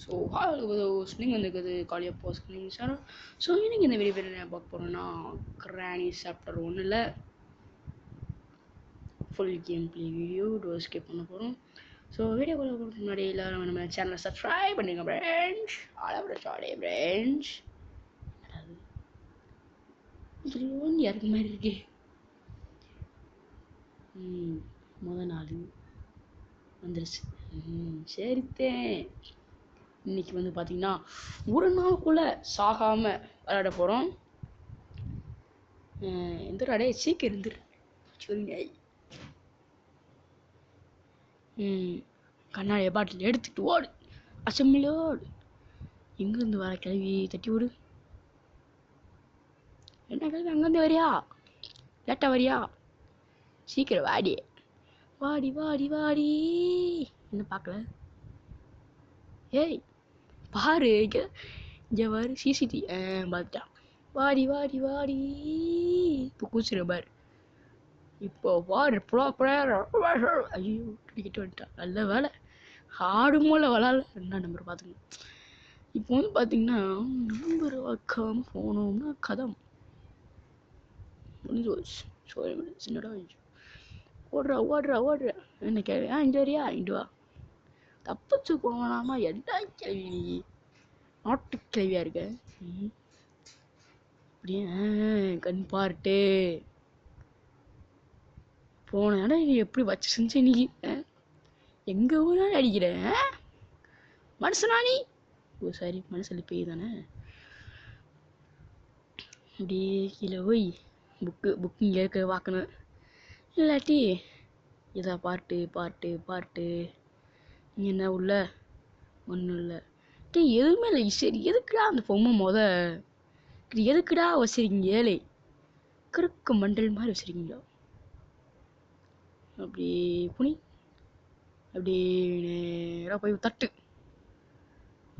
So நீங்கள் வந்துருக்குது காலியாக போஸ்ட் சார். ஸோ இன்னைக்கு இந்த வீடியோ என்ன பார்க்க போகிறோன்னா கிராணி சாப்டர் 1ல் full game play video skip பண்ண போகிறோம். ஸோ வீடியோ போகிறதுக்கு முன்னாடி எல்லோரும் நம்ம சேனலை சப்ஸ்கிரைப் பண்ணுங்க ஃப்ரெண்ட்ஸ். ஆலோட சாடே ஃப்ரெண்ட்ஸ். இதுல யாருக்கு மாதிரி இருக்கு. முதல் நாள் வந்துருச்சு. சரித்தேன். இன்னைக்கு வந்து பார்த்தீங்கன்னா ஒரு நாளுக்குள்ளே சாகாமல் விளையாட போகிறோம். எந்திரடே சீக்கிரம் இருந்துரு சொல்லுங்க. கண்ணாடிய பாட்டில் எடுத்துட்டு ஓடு. அசம்பிளோடு எங்கேருந்து வர கிளவி தட்டி விடு. என்ன கிளவி அங்கேருந்து வரியா? லேட்டாக வரியா? சீக்கிரம் வாடி வாடி வாடி வாடி. என்ன பார்க்கல? ஏய் பாரு இங்கே பாரு சிசிடிவி பார்த்துட்டான். வாடி வாடி வாடி. இப்போ கூச்சிரு பாரு. இப்போ வாடு ஐயோ கிட்ட வந்துட்டான். நல்ல வேலை ஆடும் போல விளாட்ல. என்ன நம்பர் பார்த்துக்கணும். இப்போ வந்து பார்த்தீங்கன்னா நம்பர் வைக்காம போனோம்னா கதம் முடிஞ்சு போச்சு. சின்னடா ஓடுறா ஓடுறா ஓடுறா. என்ன கேள்வி? இங்கே வரியா? இண்டு வா. தப்பிச்சு போனாமா? என்ன கேள்வி? நீ நாட்டு கேள்வியா இருக்க. அப்படியே கண் பார்ட்டு போன இடம் நீ எப்படி வச்சு செஞ்ச? நீ எங்க ஊரா அடிக்கிற மனுஷனா நீ? ஓ சாரி, மனுஷன் பேய் தானே. அப்படியே கீழே போய் புக்கு இங்கே இருக்க பார்க்கணும். இல்லாட்டி இதா பாட்டு பாட்டு பாட்டு. இங்கே என்ன உள்ள ஒன்றும் இல்லை. எதுவுமே இல்லை. சரி எதுக்குடா அந்த பொம்மை எதுக்குடா வச்சிருக்கீங்க? ஏழை கிறுக்கு மண்டல் மாதிரி வச்சிருக்கீங்களோ. அப்படி புனி அப்படி நேராக போய் தட்டு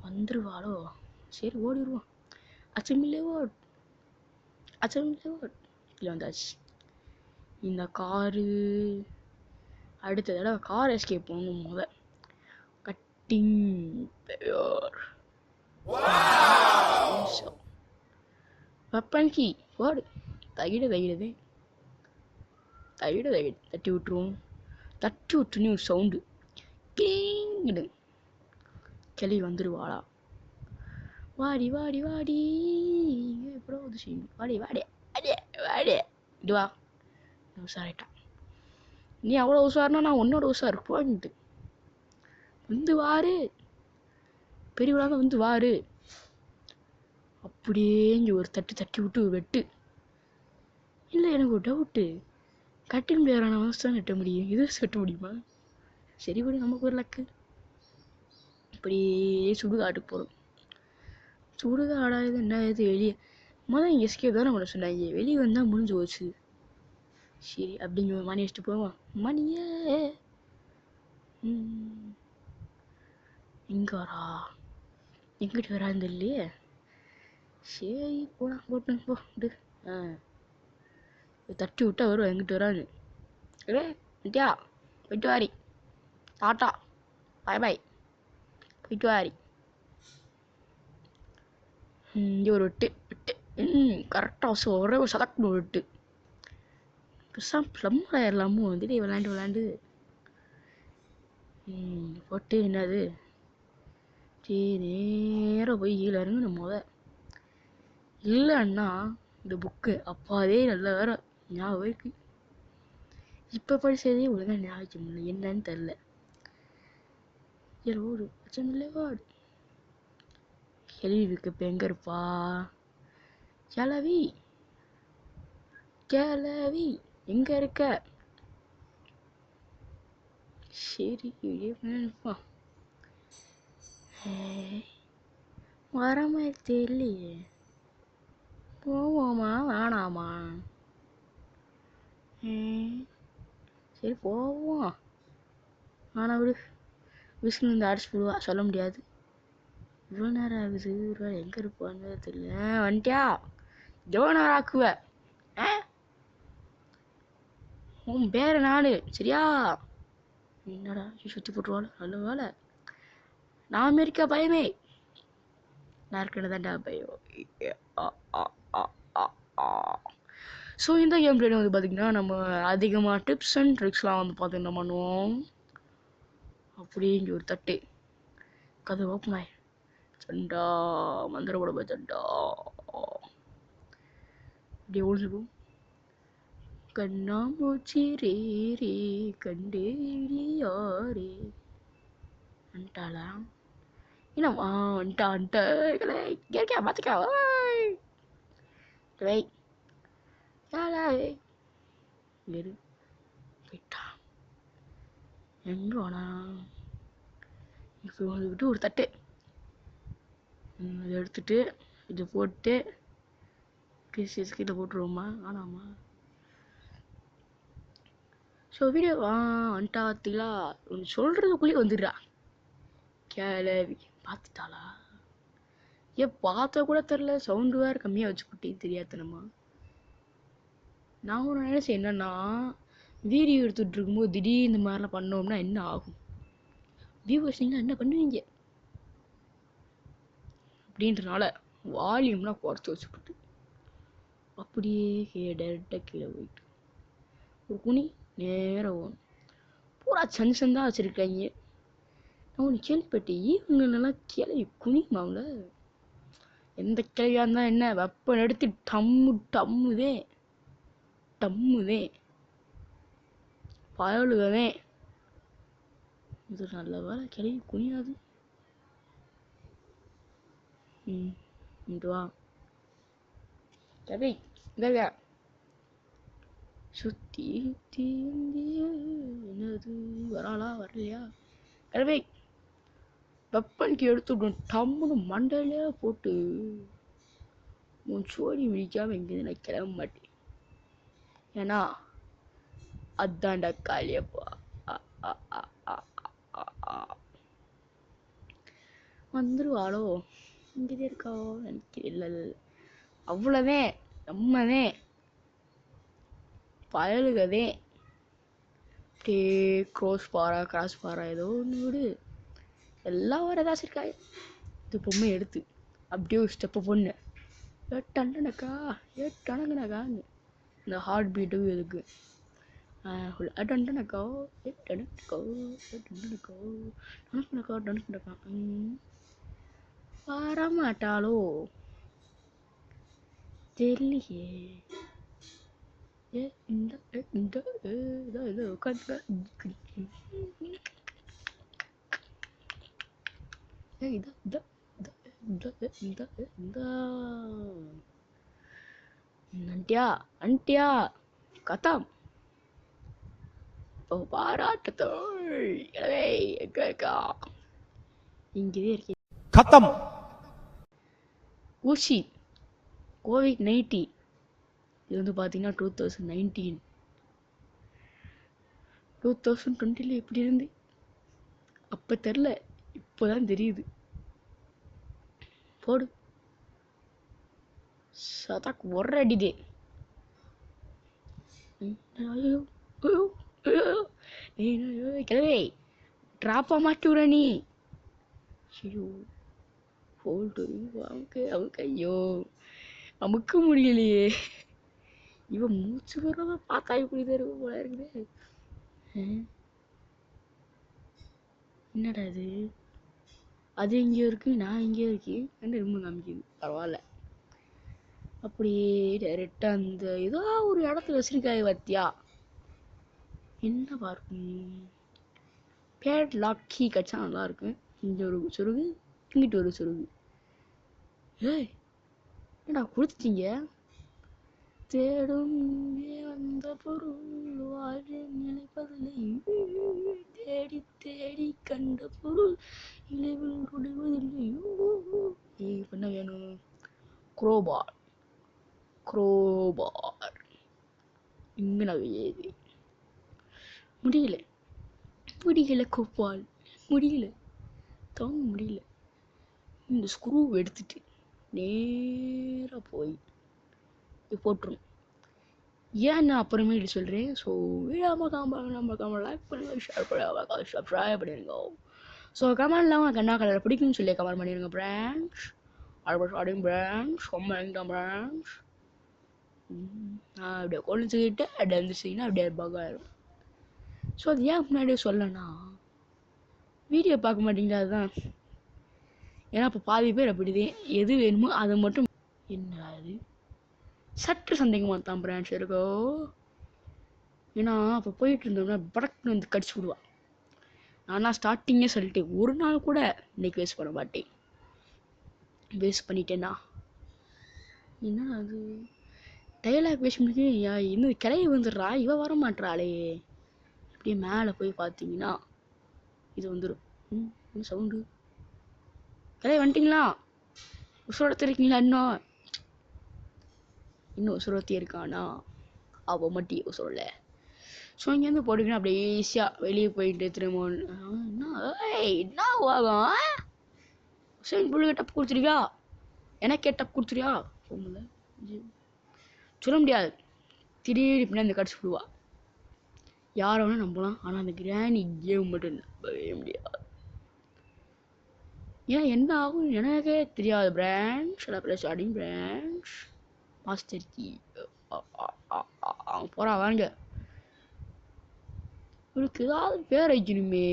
வந்துருவாளோ. சரி ஓடிடுவோம். அச்சமில்லே ஓட் இல்லை வந்தாச்சு. இந்த காரு அடுத்த தடவை கார் எஸ்கேப் போகணும். கட்டிங் வெப்பன்கி ஓடு. தகிடுதே தட்டி விட்டுருவோம். தட்டி விட்டுன்னு ஒரு சவுண்டு கிங்கிடு. கிளி வந்துடுவாளா? வாடி வாடி வாடி. எப்படா வந்து செய்யும்? வாடி வாடி வாடி வாடி. இதுவா உஷாராயிட்டான். நீ அவ்வளோ உஷாருனா நான் உன்னோட உஷாரு போயிட்டு வந்து வாரு. பெரியவளாக வந்து வாரு. அப்படியே இங்கே ஒரு தட்டி விட்டு வெட்டு. இல்லை எனக்கு ஒரு டவுட்டு. கட்டின் பேரான அவஸ்தை தான் வெட்ட முடியும். இது வெட்ட முடியுமா? சரி விடு, நமக்கு ஒரு லக்கு. இப்படியே சுடுகாட்டுக்கு போகிறோம். சுடுகாடாது என்ன இது? வெளியே இங்கே எஸ்கேப் தானே பண்ண சொன்னாங்க. வெளியே வந்தால் முடிஞ்சு போச்சு. சரி அப்படிங்க மணி வச்சுட்டு போவோம். மணியே எங்கே வரா? எங்கிட்ட வராது இல்லையே. சரி போட்டு போ. தட்டி விட்டா வரும். எங்கிட்ட வராது. விட்டியா போயிட்டு வாரி. டாட்டா பாய் பாய். போயிட்டு வாரி. இங்கே ஒரு விட்டு கரெக்டாக ஒரே ஒரு சதக்கு விட்டு பெருசாக ப்ளம்மர் ஆயிடலாமோ. வந்துட்டு விளாண்டு போட்டு என்னது நேராக போய் கீழே இறங்கணும். இல்லைன்னா இந்த புக்கு அப்பாவே நல்ல வேற ஞாபகம் இருக்கு. இப்போ படிச்சதே ஒழுங்கா ஞாபகம் இல்லை. என்னன்னு தெரில. ஒரு அச்சமில்லை வாடு. கேள்வி இருக்கு. இப்போ எங்கே இருப்பா? கிளவி எங்கே இருக்க? சரி இருப்பா. வர மாதிரி தெரியலையே. போவோமா வேணாமா? சரி போவோம். ஆனால் விடு, விஷ்ணு இந்த அடிச்சு விடுவா. சொல்ல முடியாது. இவ்வளோ நேரம் ஆகுது. எங்கே இருப்பான்னு தெரியல. வந்துட்டியா? எவ்வளோ நேரம் ஆக்குவ? உன் பேர நாடு சரியா? என்னடா சுற்றி போட்டுருவாள். நல்ல வேலை நான் இருக்கா பயமே, நான் இருக்கிறதாண்டா பயம். ஸோ இந்த கேம் பிளேல வந்து பார்த்தீங்கன்னா நம்ம அதிகமாக டிப்ஸ் அண்ட் ட்ரிக்ஸ்லாம் வந்து பார்த்தீங்கன்னா பண்ணுவோம். அப்படியே இங்கே ஒரு தட்டு கதை ஓப்பன் ஆயி சண்டா மந்திர உடம்பு சண்டா அப்படியே ஒழிஞ்சுக்கும். கண்ணாமூச்சி ரே ரே கண்டேடி யாரே வந்துட்டாளா இன்னும் வந்துட்டா கேட்க பார்த்துக்கா போயிட்டா எங்க வேணா இப்போ வந்துக்கிட்டு ஒரு தட்டு இதை எடுத்துட்டு இது போட்டு கீழே போட்டுருவோமா ஆனாமா. ஸோ வீடியோ வந்துட்டா பார்த்தீங்களா ஒன்று சொல்கிறதுக்குள்ளேயே வந்துடுறா கேளவி பார்த்துட்டாளா ஏன் பார்த்த கூட தெரில சவுண்டு வேறு கம்மியாக வச்சுக்கிட்டே தெரியாதனமா. நான் ஒரு நினைச்சேன் என்னன்னா வீடியோ எடுத்துகிட்டு இருக்கும்போது திடீர்னு இந்த மாதிரிலாம் பண்ணோம்னா என்ன ஆகும், வியூவர்ஸ் நீங்கள் என்ன பண்ணுவீங்க அப்படின்றனால வால்யூம்லாம் குறைச்சி வச்சுக்கிட்டு அப்படியே டேரெக்டாக கீழே போயிட்டு ஒரு குனி நேரம் ஓடும். பூரா சன்சன் தான் வச்சுருக்காங்க. நான் ஒன்று கேள்விப்பட்டேன் இவங்கெல்லாம் கிளவி குனிமாவில் எந்த கிளவியாக இருந்தால் என்ன வெப்பம் எடுத்து டம்முதே பயலுகவே. இது நல்ல வேலை கிளவி குனியாது. வா கிளவி இங்க சுத்தி என்னது வராளா வரலையா கிளவி வெப்பனுக்கு எடுத்துடும் டம்முன்னு மண்டையிலே போட்டு உன் சோடி மிடிக்காம எங்கேருந்து நான் கிளம்ப மாட்டேன். ஏன்னா அதான்டா காளியப்பா வந்துருவாளோ இங்கேதான் இருக்காவோ நினைக்கிறேன். இல்லை அவ்வளோதே நம்மதே பயலுகதே அப்படியே கிராஸ் பாரா ஏதோ ஒன்று விடு எல்லாம் வர ஏதாச்சும் இருக்காது. இது பொம்மை எடுத்து அப்படியே ஒரு ஸ்டெப்பு பொண்ணு ஏட்டணங்கனக்கான்னு இந்த ஹார்ட் பீட்டும் இதுக்கு டண்டனக்கா வரமாட்டாளோ தெரியலையே. உட்காந்து அண்டியா கதம் பாராட்டத்தோள் இங்கே இருக்கேன் கதம். ஊசி COVID-19 இது வந்து பார்த்தீங்கன்னா 2019 2020 எப்படி இருந்து அப்போ தெரில இப்போதான் தெரியுது. போடு சதாக்கு ஒரு அடிதே கிளவே ட்ராப்பா மாட்டி விட நீ. ஐயோ போல்டு அவங்க ஐயோ அமுக்க முடியலையே. இவன் மூச்சு வர்றத பார்த்தா இப்படிதான் இருக்கும் போல இருக்குது. என்னடா இது அது எங்கேயோ இருக்கு நான் எங்கேயோ இருக்கேன் ரொம்ப காமிக்குது பரவாயில்ல. அப்படியே டைரெக்டா அந்த ஏதோ ஒரு இடத்துல வச்சிருக்காய் வத்தியா என்ன பார்க்கும் பேட் லாக் கீ கச்சா நல்லா இருக்கு. இங்க ஒரு சொருகு இங்கிட்டு ஒரு சொருகு. ஏய் என்னடா கொடுத்துட்டீங்க. தேடும் அந்த பொருள் வாழ்வு நினைப்பதில்லை தேடி தேடி கண்ட பொருள் இளைவில் முடிவதில்லை. என்ன வேணும் குரோபார் இங்க நான் முடியல கோபால் முடியல தாங்க முடியல. இந்த ஸ்க்ரூ எடுத்துட்டு நேராக போய் போட்டுரும். ஏன் நான் அப்புறமேட்டு சொல்கிறேன். ஸோ வீடியோ நம்ம லைக் பண்ணுங்க ஷேர் பண்ணுங்க சப்ஸ்கிரைப் பண்ணிருங்க. ஸோ கமெண்ட்ல உனக்கு என்ன கலர் பிடிக்கும்னு சொல்லி கமெண்ட் பண்ணிடுங்க பிரான்ச். ஆல்போஸ்ட் ஆடிங் பிரான்ச் கமெண்ட் தான் பிரான்ச். அப்படியே கொளுச்சுக்கிட்டு அப்படியே இருந்துச்சுன்னா அப்படியே பகாயிரும். ஸோ அது ஏன் முன்னாடியே சொல்லனா வீடியோ பார்க்க மாட்டீங்களா? அதுதான். ஏன்னா இப்போ பாதி பேர் அப்படிதான் எது வேணுமோ அதை மட்டும். என்ன அது சற்று சந்தேகமாக தான் பிரான்ச் இருக்கோ. ஏன்னா அப்போ போயிட்டு இருந்தோம்னா படக்குன்னு வந்து கடிச்சு விடுவான். ஆனால் ஸ்டார்டிங்கே சொல்லிட்டு ஒரு நாள் கூட இன்னைக்கு வேஸ்ட் பண்ண மாட்டேன். வேஸ்ட் பண்ணிட்டேன்னா என்ன அது டைலாக் வேஸ்ட் பண்ணி இன்னும் கிளைய வந்துடுறா, இவ வர மாட்டாளே. அப்படியே மேலே போய் பார்த்தீங்கன்னா இது வந்துடும். என்ன சவுண்டு? கிளைய வந்துட்டிங்களா? உசுரோடத்து இருக்கீங்களா? இன்னும் உசுரோத்தி இருக்கானா? அவ மட்டி உசுரோல. ஸோ இங்கேருந்து போட்டுக்கினா அப்படியே ஈஸியாக வெளியே போயிட்டு திரும்ப என்ன ஆகும்? சரி புள்ளுக்கு டப் கொடுத்துருவியா? எனக்கே டப் கொடுத்துருவியா? போகல சொல்ல முடியாது. திடீர்னு பின்னாடி அந்த கடிச்சு விடுவா. யாரை வேணா நம்பலாம், ஆனால் அந்த கிராணி கேம் மட்டும் நம்பவே முடியாது. ஏன் என்ன ஆகும் எனக்கே தெரியாது பிரான்ச். ஸ்டார்டிங் பிரான்ச் மாஸ்டர் கீ அவங்க போகிறா வாங்க. இவளுக்கு ஏதாவது பேர் வைக்கணுமே.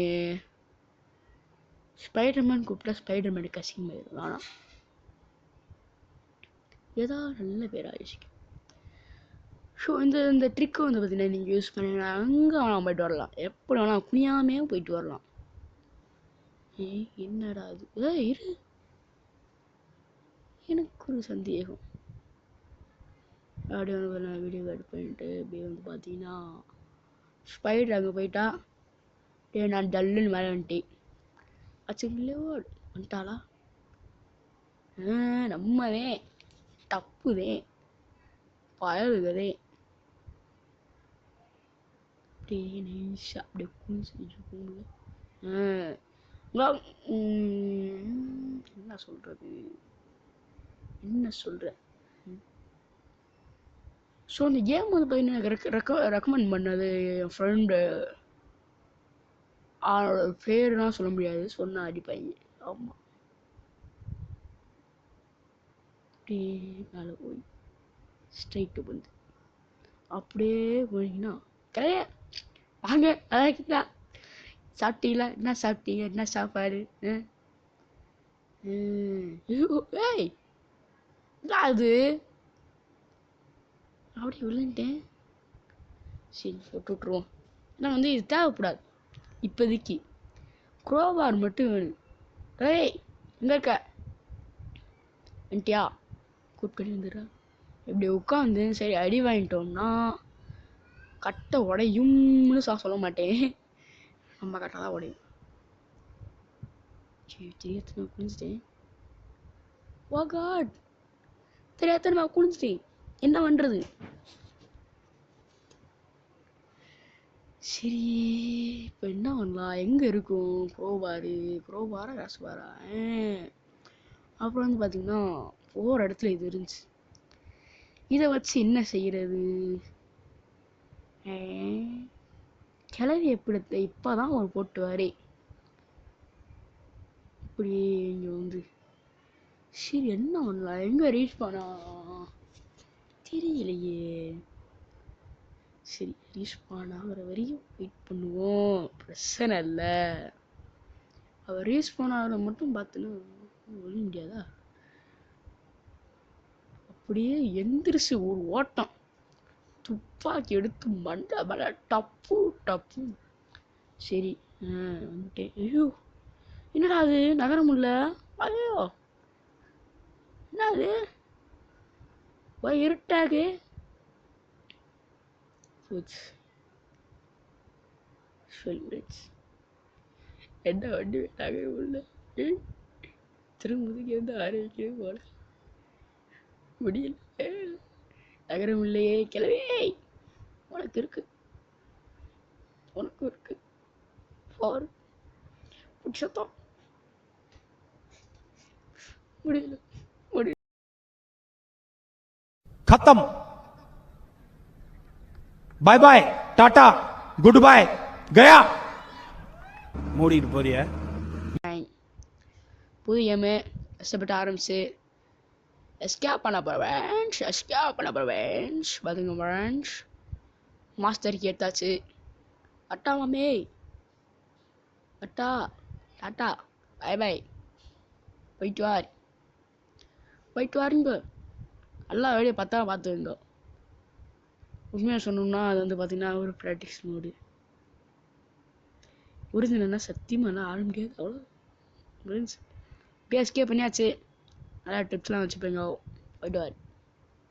ஸ்பைடர்மேன் கூப்பிட்டா ஸ்பைடர்மேனுக்கு அசிங்கமாயிடும். ஆனால் ஏதாவது நல்ல பேராக யோசிக்கும். ஸோ இந்த ட்ரிக்கு வந்து பார்த்தீங்கன்னா நீங்கள் யூஸ் பண்ணீங்கன்னா அங்கே வேணாம் போயிட்டு வரலாம். எப்படி வேணாம் குனியாமே போயிட்டு வரலாம். என்னடா அது? இரு, எனக்கு ஒரு சந்தேகம். அப்படியே வந்து நான் வீடியோ கார்டு பண்ணிட்டு அப்படியே வந்து பார்த்தீங்கன்னா ஸ்பைடர் அங்கே போயிட்டா. நான் டல்லுன்னு மேலே வந்துட்டேன். அச்சுங்களோ வந்துட்டாளா? நம்மதே தப்புதே பயலுதே. அப்படியே நைஸாக அப்படியே குளிச்சு என்ன சொல்கிறது ஸோ அந்த கேம் வந்து பார்த்தீங்கன்னா எனக்கு ரெக்கமெண்ட் பண்ணது என் ஃப்ரெண்டு. அவனோட பேருலாம் சொல்ல முடியாது, சொன்ன அடிப்பாங்க. ஆமாம். அப்படியே மேலே போய் ஸ்ட்ரைட்டு வந்து அப்படியே போனீங்கன்னா கரைய வாங்க. அதான் சாப்பிட்டீங்களா? என்ன சாப்பிட்டீங்க? என்ன சாப்பாடு? ஏய் அது அப்படி விழுந்துட்டேன். சரி போட்டு விட்ருவோம். ஏன்னா வந்து இது தேவைப்படாது இப்போதைக்கு. குரோபார் மட்டும் வேணும். ஏய் எங்கே இருக்க? வந்துட்டியா? கூப்பிட்டு வந்துடுறா. இப்படி உட்காந்து சரி அடி வாங்கிட்டோம்னா கட்டை உடையும்னு சொல்ல மாட்டேன், நம்ம கட்டை தான் உடையும். சரி தெரியாத குளிச்சுட்டேன். ஓ காட், தெரியாத நான் குளிச்சுட்டேன். என்ன பண்ணுறது? சரி இப்போ என்ன பண்ணலாம்? எங்கே இருக்கும் குரோபாரா ரசபாரா? அப்புறம் வந்து பார்த்தீங்கன்னா போகிற இடத்துல இது இருந்துச்சு. இதை வச்சு என்ன செய்கிறது? கிளவி எப்படி இப்போதான் ஒரு போட்டு வரே. இப்படியே இங்கே வந்து சரி என்ன பண்ணலாம்? எங்கே ரீச் பண்ணா தெரியலையே. சரி ரீச் பண்ணாகிற வரையும் வெயிட் பண்ணுவோம், பிரச்சனை இல்லை. அவள் ரீச் பண்ணாகிற மட்டும் பார்த்துன்னு ஒழிய முடியாதா? அப்படியே எந்திரிச்சு ஒரு ஓட்டம், துப்பாக்கி எடுத்து மண்டை மலை டப்பு டப்பு. சரி வந்துட்டேன். ஐயோ என்னடா அது நகர முடியல? ஐயோ என்ன அது இருட்டாகு? என்ன வண்டி நகர முடியல. திரும்புதுக்கு வந்து ஆரம்பிக்கிறது போல முடியல. நகரம் இல்லையே கிளவே. உனக்கு இருக்கு பிடிச்சத்தான் முடியல. खत्म. Bye bye tata good bye गया. மூடிட்டு போறியா? புது கேமு கஷ்டப்பட்டு ஆரம்பிச்சு எஸ்கேப் பண்ண போகிறேன் பார்த்துங்க ஃப்ரெண்ட்ஸ். மாஸ்டருக்கு எடுத்தாச்சு. அட்டா மாமே அட்டா டாட்டா பை பை போயிட்டு வாருங்க. நல்லா வெளியே பார்த்துருங்க. உண்மையாக சொன்னோம்னா அது வந்து பார்த்தீங்கன்னா ஒரு ப்ராக்டிஸ் மோடு. ஒரிஜினல்னா சத்தியமாக ஆட முடியாது. அவ்வளோ முடிஞ்சு இப்படியே எஸ்கேப் பண்ணியாச்சு. நல்லா டிப்ஸ்லாம் வச்சுப்பீங்க. போயிட்டு வார்.